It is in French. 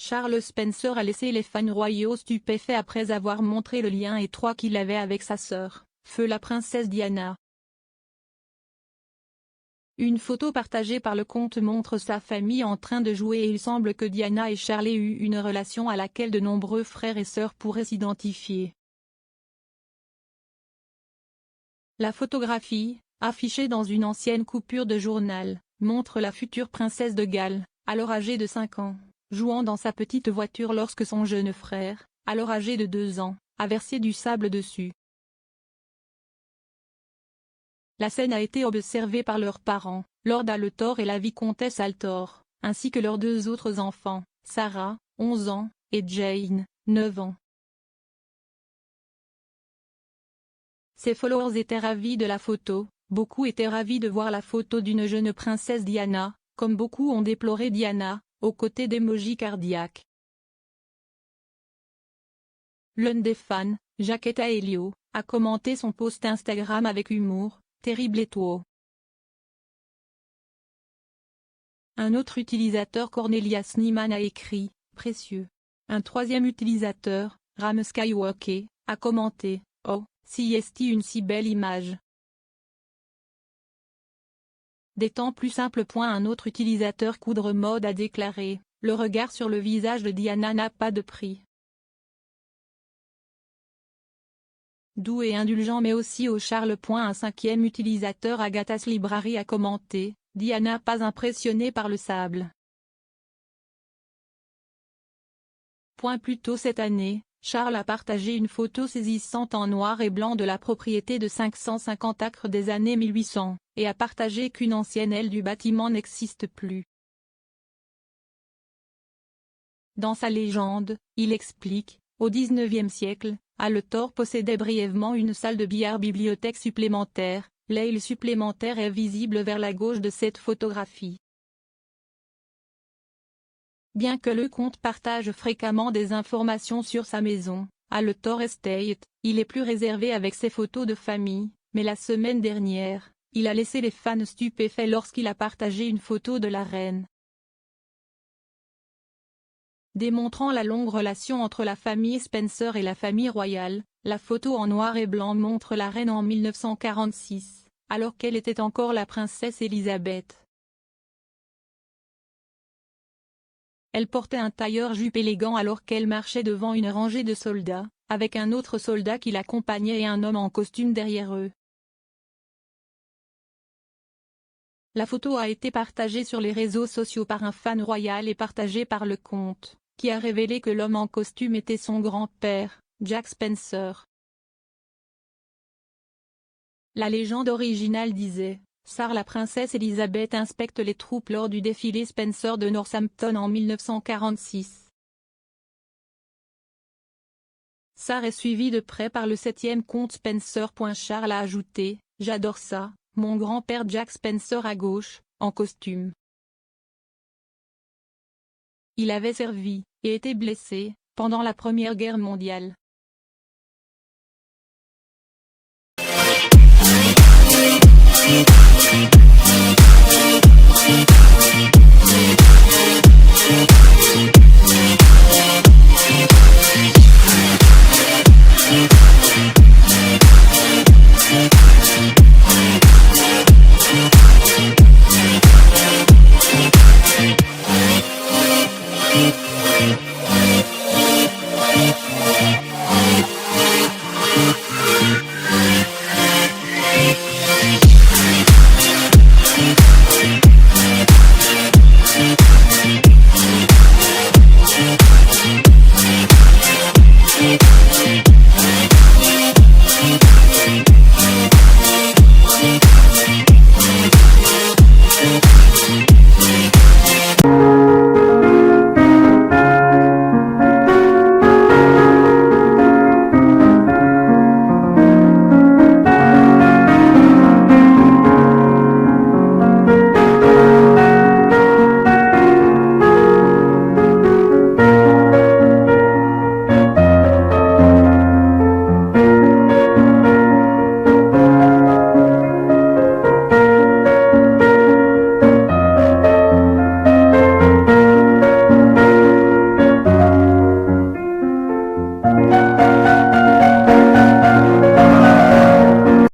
Charles Spencer a laissé les fans royaux stupéfaits après avoir montré le lien étroit qu'il avait avec sa sœur, feu la princesse Diana. Une photo partagée par le compte montre sa famille en train de jouer et il semble que Diana et Charles aient eu une relation à laquelle de nombreux frères et sœurs pourraient s'identifier. La photographie, affichée dans une ancienne coupure de journal, montre la future princesse de Galles, alors âgée de 5 ans, jouant dans sa petite voiture lorsque son jeune frère, alors âgé de 2 ans, a versé du sable dessus. La scène a été observée par leurs parents, Lord Althor et la vicomtesse Althor, ainsi que leurs 2 autres enfants, Sarah, 11 ans, et Jane, 9 ans. Ses followers étaient ravis de la photo, beaucoup étaient ravis de voir la photo d'une jeune princesse Diana, comme beaucoup ont déploré Diana, aux côtés d'émojis cardiaques. L'un des fans, Jaquetta Elio, a commenté son post Instagram avec humour, « Terrible étoile ». Un autre utilisateur Cornelius Niemann a écrit « Précieux ». Un troisième utilisateur, Ram Skywalker, a commenté « Oh, si est une si belle image ». Des temps plus simples. Un autre utilisateur Coudre Mode a déclaré « Le regard sur le visage de Diana n'a pas de prix ». Doux et indulgent mais aussi au Charles. Un cinquième utilisateur Agathas Library a commenté « Diana pas impressionnée par le sable ». Plus tôt cette année, Charles a partagé une photo saisissante en noir et blanc de la propriété de 550 acres des années 1800, et a partagé qu'une ancienne aile du bâtiment n'existe plus. Dans sa légende, il explique, au XIXe siècle, Althor possédait brièvement une salle de billard bibliothèque supplémentaire, l'aile supplémentaire est visible vers la gauche de cette photographie. Bien que le compte partage fréquemment des informations sur sa maison, Althor Estate, il est plus réservé avec ses photos de famille, mais la semaine dernière, il a laissé les fans stupéfaits lorsqu'il a partagé une photo de la reine. Démontrant la longue relation entre la famille Spencer et la famille royale, la photo en noir et blanc montre la reine en 1946, alors qu'elle était encore la princesse Elisabeth. Elle portait un tailleur-jupe élégant alors qu'elle marchait devant une rangée de soldats, avec un autre soldat qui l'accompagnait et un homme en costume derrière eux. La photo a été partagée sur les réseaux sociaux par un fan royal et partagée par le compte, qui a révélé que l'homme en costume était son grand-père, Jack Spencer. La légende originale disait Sarah la princesse Elisabeth inspecte les troupes lors du défilé Spencer de Northampton en 1946. Sarah est suivie de près par le 7e compte Spencer. Charles a ajouté « J'adore ça, mon grand-père Jack Spencer à gauche, en costume. Il avait servi, et été blessé, pendant la Première Guerre mondiale. »